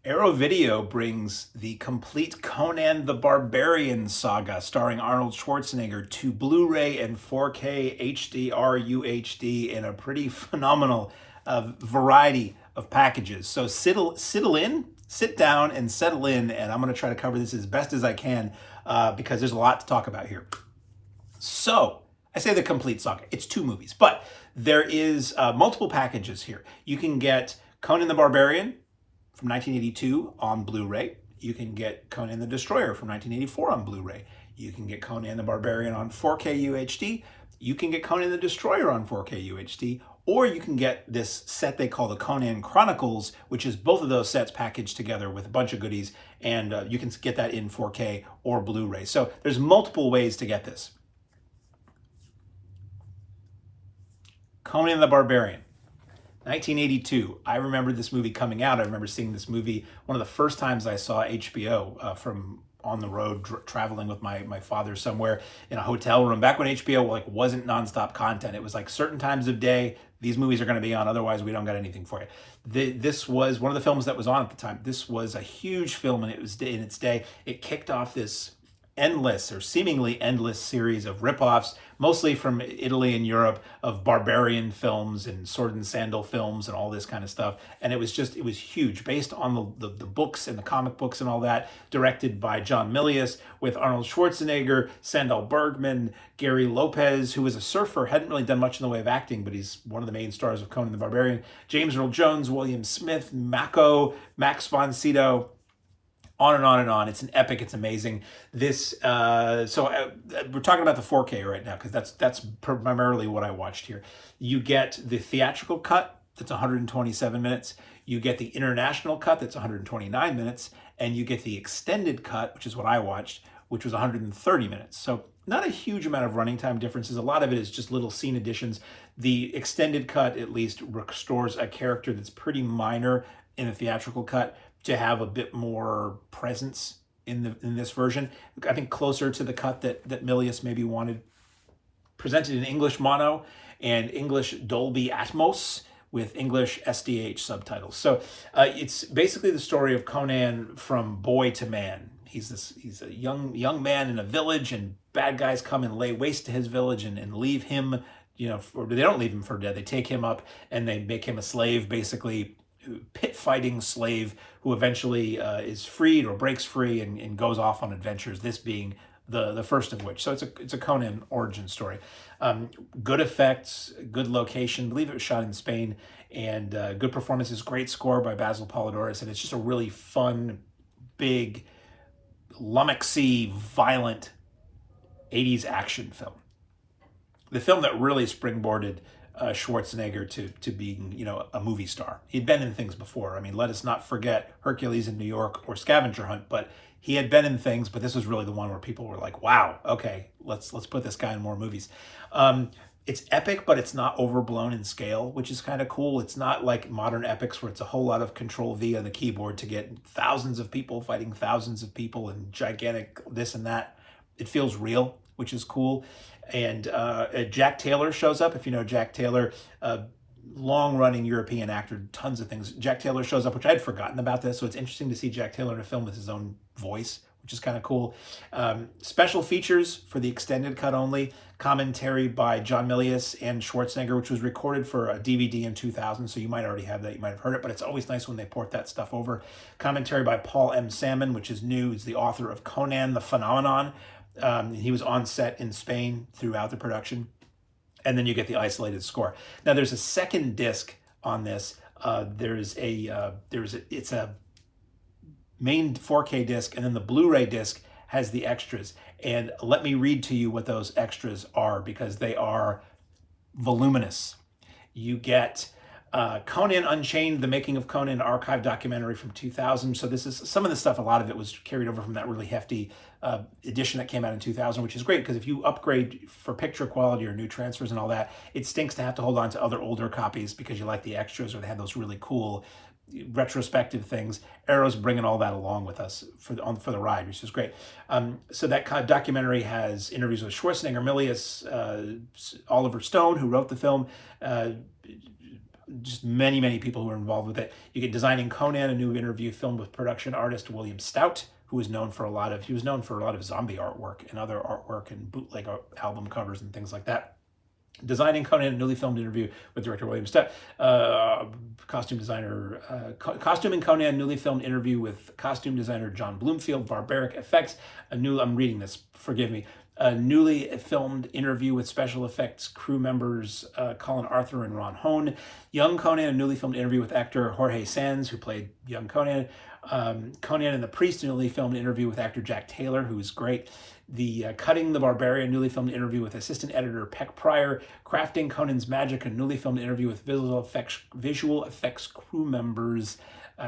Arrow Video brings the complete Conan the Barbarian saga starring Arnold Schwarzenegger to Blu-ray and 4K HDR UHD in a pretty phenomenal variety of packages. So sit down and settle in, and I'm going to try to cover this as best as I can because there's a lot to talk about here. So, I say the complete saga. It's 2 movies, but there is multiple packages here. You can get Conan the Barbarian from 1982 on Blu-ray. You can get Conan the Destroyer from 1984 on Blu-ray. You can get Conan the Barbarian on 4K UHD. You can get Conan the Destroyer on 4K UHD, or you can get this set they call the Conan Chronicles, which is both of those sets packaged together with a bunch of goodies, and you can get that in 4K or Blu-ray. So there's multiple ways to get this. Conan the Barbarian. 1982. I remember this movie coming out. I remember seeing this movie one of the first times I saw HBO from on the road traveling with my father somewhere in a hotel room. Back when HBO wasn't nonstop content. It was like certain times of day these movies are going to be on. Otherwise, we don't got anything for you. This was one of the films that was on at the time. This was a huge film, and it was in its day. It kicked off this endless or seemingly endless series of ripoffs, mostly from Italy and Europe, of barbarian films and sword and sandal films and all this kind of stuff. And it was huge, based on the books and the comic books and all that, directed by John Milius, with Arnold Schwarzenegger, Sandahl Bergman, Gary Lopez, who was a surfer, hadn't really done much in the way of acting, but he's one of the main stars of Conan the Barbarian, James Earl Jones, William Smith, Mako, Max von Sydow, on and on and on. It's an epic. It's amazing. This we're talking about the 4K right now because that's primarily what I watched here. You get the theatrical cut that's 127 minutes. You get the international cut that's 129 minutes, and you get the extended cut, which is what I watched, which was 130 minutes. So not a huge amount of running time differences. A lot of it is just little scene additions. The extended cut at least restores a character that's pretty minor in the theatrical cut to have a bit more presence in this version. I think closer to the cut that Milius maybe wanted. Presented in English mono and English Dolby Atmos with English SDH subtitles. So it's basically the story of Conan from boy to man. He's a young man in a village, and bad guys come and lay waste to his village and leave him, or they don't leave him for dead. They take him up and they make him a slave, basically pit fighting slave who eventually is freed or breaks free and goes off on adventures, this being the first of which. So it's a Conan origin story. Good effects, good location. I believe it was shot in Spain, and good performances, great score by Basil Polidorus, and it's just a really fun, big, lummoxy, violent 80s action film. The film that really springboarded Schwarzenegger to being, a movie star. He'd been in things before. I mean, let us not forget Hercules in New York or Scavenger Hunt, but he had been in things, but this was really the one where people were like, wow, okay, let's put this guy in more movies. It's epic, but it's not overblown in scale, which is kind of cool. It's not like modern epics where it's a whole lot of Control V on the keyboard to get thousands of people fighting thousands of people and gigantic this and that. It feels real, which is cool. And Jack Taylor shows up. If you know Jack Taylor, long-running European actor, tons of things. Jack Taylor shows up, which I had forgotten about this, so it's interesting to see Jack Taylor in a film with his own voice, which is kind of cool. Special features for the extended cut only. Commentary by John Milius and Schwarzenegger, which was recorded for a DVD in 2000, so you might already have that. You might have heard it, but it's always nice when they port that stuff over. Commentary by Paul M. Salmon, which is new. He's the author of Conan the Phenomenon. He was on set in Spain throughout the production. And then you get the isolated score. Now there's a second disc on this. It's a main 4K disc, and then the Blu-ray disc has the extras. And let me read to you what those extras are, because they are voluminous. You get Conan Unchained, the Making of Conan archive documentary from 2000. So this is some of the stuff, a lot of it was carried over from that really hefty edition that came out in 2000, which is great because if you upgrade for picture quality or new transfers and all that, it stinks to have to hold on to other older copies because you like the extras or they have those really cool retrospective things. Arrow's bringing all that along with us for the ride, which is great. So that kind of documentary has interviews with Schwarzenegger, Milius, Oliver Stone, who wrote the film, just many people who were involved with it. You get Designing Conan, a new interview filmed with production artist William Stout, who was known for a lot of zombie artwork and other artwork and bootleg album covers and things like that. Designing Conan, a newly filmed interview with director William Stout. Costume and Conan, newly filmed interview with costume designer John Bloomfield. Barbaric effects, I'm reading this, forgive me. A newly filmed interview with special effects crew members Colin Arthur and Ron Hone. Young Conan, a newly filmed interview with actor Jorge Sanz, who played young Conan. Conan and the Priest, a newly filmed interview with actor Jack Taylor, who is great. The Cutting the Barbarian, newly filmed interview with assistant editor Peck Pryor. Crafting Conan's Magic, a newly filmed interview with visual effects crew members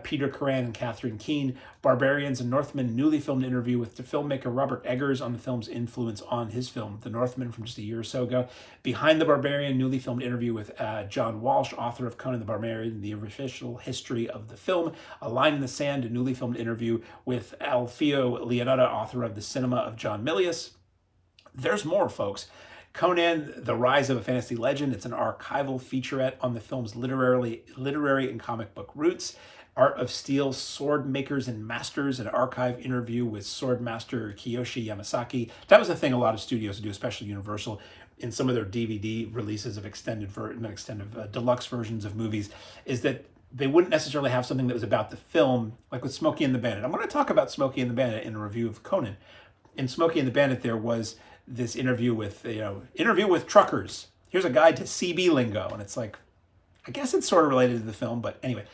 Peter Curran and Catherine Keene. Barbarians and Northmen, newly filmed interview with the filmmaker Robert Eggers on the film's influence on his film, The Northman, from just a year or so ago. Behind the Barbarian, newly filmed interview with John Walsh, author of Conan the Barbarian, the official history of the film. A Line in the Sand, a newly filmed interview with Alfio Leonetta, author of The Cinema of John Milius. There's more, folks. Conan, The Rise of a Fantasy Legend. It's an archival featurette on the film's literary and comic book roots. Art of Steel, Sword Makers and Masters, an archive interview with sword master Kiyoshi Yamasaki. That was a thing a lot of studios do, especially Universal, in some of their DVD releases of deluxe versions of movies, is that they wouldn't necessarily have something that was about the film, like with Smokey and the Bandit. I'm going to talk about Smokey and the Bandit in a review of Conan. In Smokey and the Bandit, there was this interview with truckers. Here's a guide to CB lingo, and it's like, I guess it's sort of related to the film, but anyway.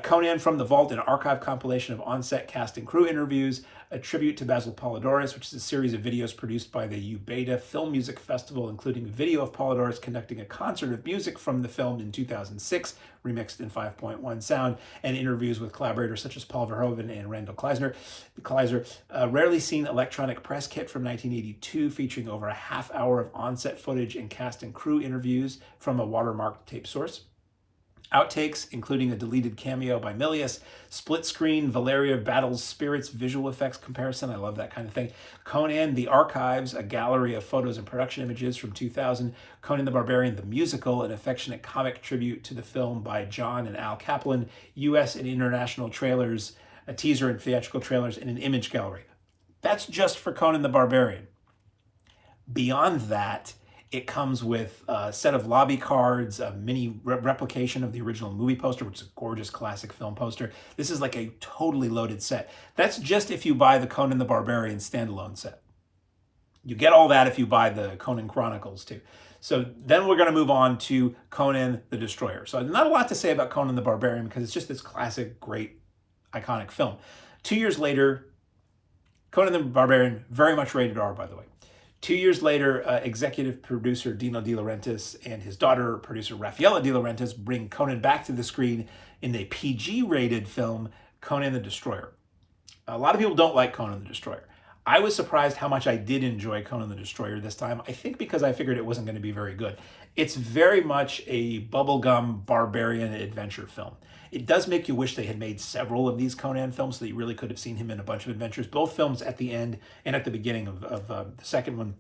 Conan from the Vault, an archive compilation of on-set cast and crew interviews, a tribute to Basil Polidorus, which is a series of videos produced by the Ubeda Film Music Festival, including a video of Polidorus conducting a concert of music from the film in 2006, remixed in 5.1 sound, and interviews with collaborators such as Paul Verhoeven and Randall Kleiser. A rarely seen electronic press kit from 1982 featuring over a half hour of on-set footage and cast and crew interviews from a watermarked tape source. Outtakes, including a deleted cameo by Milius, split screen, Valeria Battles Spirits visual effects comparison. I love that kind of thing. Conan, The Archives, a gallery of photos and production images from 2000. Conan the Barbarian, the musical, an affectionate comic tribute to the film by John and Al Kaplan. U.S. and international trailers, a teaser and theatrical trailers, and an image gallery. That's just for Conan the Barbarian. Beyond that, it comes with a set of lobby cards, a mini replication of the original movie poster, which is a gorgeous classic film poster. This is like a totally loaded set. That's just if you buy the Conan the Barbarian standalone set. You get all that if you buy the Conan Chronicles too. So then we're going to move on to Conan the Destroyer. So not a lot to say about Conan the Barbarian because it's just this classic, great, iconic film. 2 years later, Conan the Barbarian, very much rated R, by the way. 2 years later, executive producer Dino De Laurentiis and his daughter, producer Raffaella De Laurentiis, bring Conan back to the screen in a PG-rated film, Conan the Destroyer. A lot of people don't like Conan the Destroyer. I was surprised how much I did enjoy Conan the Destroyer this time. I think because I figured it wasn't going to be very good. It's very much a bubblegum barbarian adventure film. It does make you wish they had made several of these Conan films so that you really could have seen him in a bunch of adventures. Both films at the end and at the beginning of the second one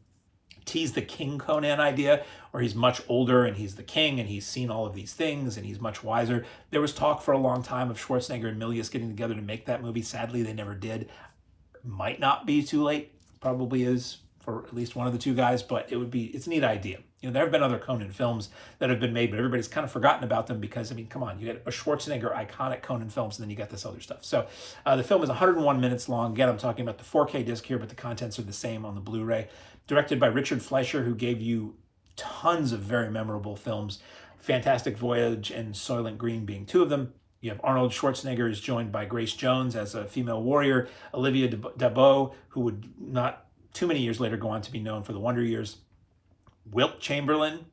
tease the King Conan idea, where he's much older and he's the king and he's seen all of these things and he's much wiser. There was talk for a long time of Schwarzenegger and Milius getting together to make that movie. Sadly, they never did. Might not be too late. Probably is for at least one of the two guys, but it's a neat idea. You know, there have been other Conan films that have been made, but everybody's kind of forgotten about them because, I mean, come on, you get a Schwarzenegger iconic Conan films, and then you got this other stuff. So the film is 101 minutes long. Again, I'm talking about the 4K disc here, but the contents are the same on the Blu-ray. Directed by Richard Fleischer, who gave you tons of very memorable films, Fantastic Voyage and Soylent Green being two of them. You have Arnold Schwarzenegger is joined by Grace Jones as a female warrior, Olivia Daboe, who would not too many years later go on to be known for The Wonder Years. Wilt Chamberlain.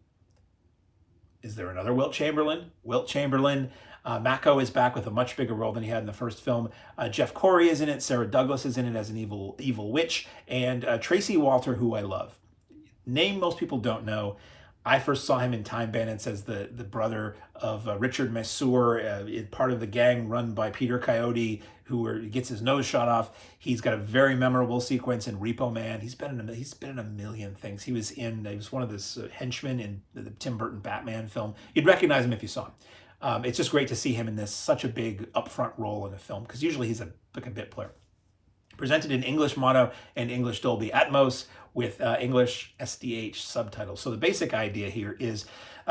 Is there another Wilt Chamberlain? Wilt Chamberlain. Mako is back with a much bigger role than he had in the first film. Jeff Corey is in it. Sarah Douglas is in it as an evil witch. And Tracey Walter, who I love. Name most people don't know. I first saw him in Time Bandits as the brother of Richard Masur, part of the gang run by Peter Coyote, who gets his nose shot off. He's got a very memorable sequence in Repo Man. He's been in a million things. He was one of the henchmen in the Tim Burton Batman film. You'd recognize him if you saw him. It's just great to see him in this, such a big upfront role in a film, because usually he's like a bit player. Presented in English mono and English Dolby Atmos with English SDH subtitles. So the basic idea here is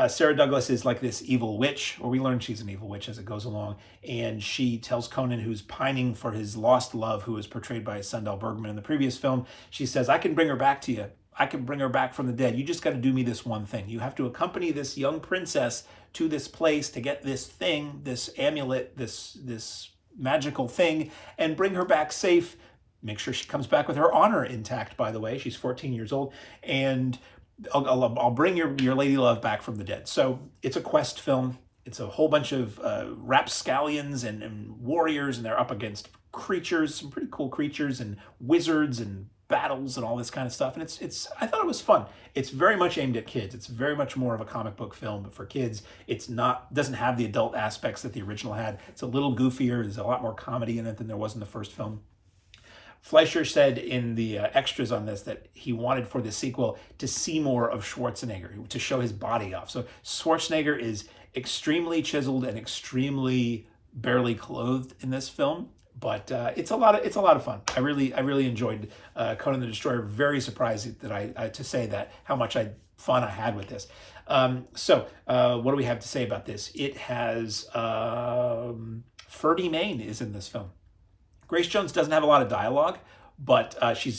Sarah Douglas is like this evil witch, or we learn she's an evil witch as it goes along, and she tells Conan, who's pining for his lost love, who was portrayed by Sandahl Bergman in the previous film, she says, I can bring her back to you. I can bring her back from the dead. You just got to do me this one thing. You have to accompany this young princess to this place to get this thing, this amulet, this magical thing, and bring her back safe. Make sure she comes back with her honor intact, by the way. She's 14 years old. And I'll bring your lady love back from the dead. So it's a quest film. It's a whole bunch of rapscallions and warriors, and they're up against creatures, some pretty cool creatures, and wizards and battles and all this kind of stuff. And I thought it was fun. It's very much aimed at kids. It's very much more of a comic book film, but for kids. Doesn't have the adult aspects that the original had. It's a little goofier. There's a lot more comedy in it than there was in the first film. Fleischer said in the extras on this that he wanted for the sequel to see more of Schwarzenegger, to show his body off. So Schwarzenegger is extremely chiseled and extremely barely clothed in this film, but it's a lot of fun. I really enjoyed Conan the Destroyer. Very surprised that I to say that how much fun I had with this. So what do we have to say about this? It has Ferdy Mayne is in this film. Grace Jones doesn't have a lot of dialogue, but she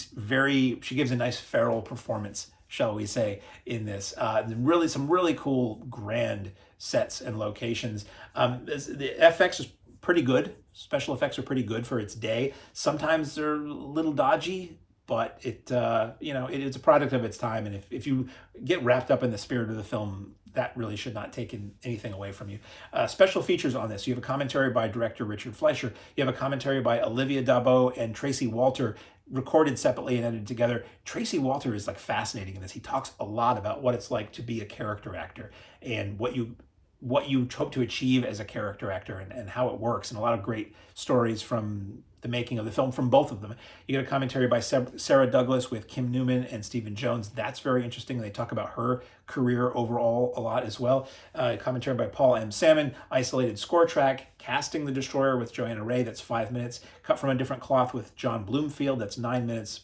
gives a nice feral performance, shall we say, in this. Really, some really cool, grand sets and locations. The FX is pretty good. Special effects are pretty good for its day. Sometimes they're a little dodgy, but it is a product of its time. And if you get wrapped up in the spirit of the film, that really should not take anything away from you. Special features on this. You have a commentary by director Richard Fleischer. You have a commentary by Olivia Dabo and Tracey Walter, recorded separately and edited together. Tracey Walter is like fascinating in this. He talks a lot about what it's like to be a character actor and what you hope to achieve as a character actor and how it works, and a lot of great stories from the making of the film from both of them. You get a commentary by Sarah Douglas with Kim Newman and Stephen Jones. That's very interesting. They talk about her career overall a lot as well. Commentary by Paul M. Salmon, isolated score track, Casting the Destroyer with Joanna Ray, that's 5 minutes. Cut from a Different Cloth with John Bloomfield, that's 9 minutes.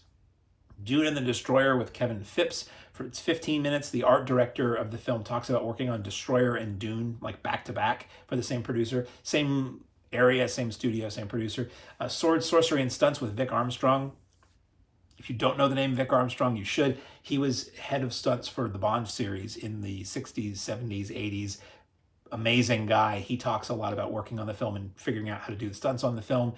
Dune and the Destroyer with Kevin Phipps, it's 15 minutes. The art director of the film talks about working on Destroyer and Dune, like back to back, for the same producer. Same area, same studio, same producer. Sword, Sorcery, and Stunts with Vic Armstrong. If you don't know the name Vic Armstrong, you should. He was head of stunts for the Bond series in the 60s, 70s, 80s. Amazing guy. He talks a lot about working on the film and figuring out how to do the stunts on the film.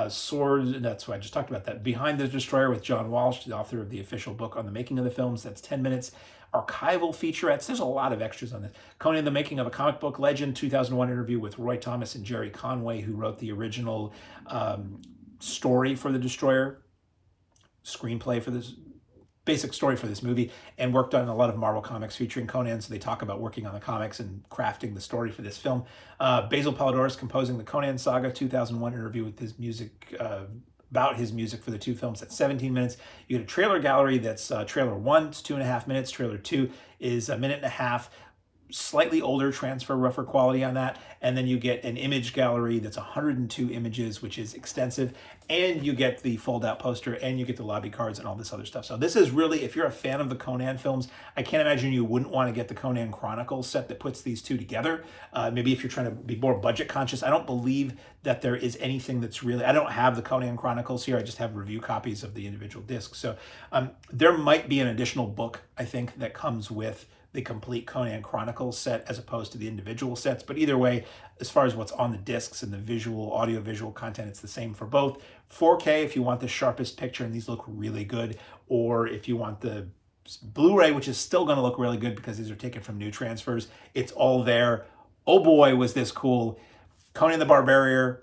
Sword, that's what I just talked about that. Behind the Destroyer with John Walsh, the author of the official book on the making of the films, that's 10 minutes. Archival featurettes, there's a lot of extras on this. Conan, the Making of a Comic Book Legend, 2001 interview with Roy Thomas and Jerry Conway, who wrote the original story for the Destroyer, screenplay for this, basic story for this movie, and worked on a lot of Marvel comics featuring Conan, so they talk about working on the comics and crafting the story for this film. Basil Palladores composing the Conan saga, 2001 interview with his music, about his music for the two films, at 17 minutes. You get a trailer gallery that's trailer 1, it's 2.5 minutes. Trailer 2 is 1.5 minutes. Slightly older, transfer rougher quality on that. And then you get an image gallery that's 102 images, which is extensive. And you get the fold-out poster, and you get the lobby cards and all this other stuff. So this is really, if you're a fan of the Conan films, I can't imagine you wouldn't want to get the Conan Chronicles set that puts these two together. Maybe if you're trying to be more budget conscious. I don't believe that there is anything that's really, I don't have the Conan Chronicles here. I just have review copies of the individual discs. So there might be an additional book, I think, that comes with the complete Conan Chronicles set as opposed to the individual sets. But either way, as far as what's on the discs and the visual, audio-visual content, it's the same for both. 4K if you want the sharpest picture, and these look really good, or if you want the Blu-ray, which is still going to look really good because these are taken from new transfers. It's all there. Oh boy, was this cool. Conan the Barbarian?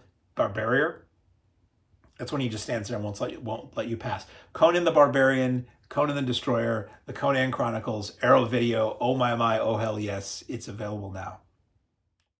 That's when he just stands there and won't let you pass. Conan the Barbarian, Conan the Destroyer, the Conan Chronicles, Arrow Video, oh my, oh hell yes, it's available now.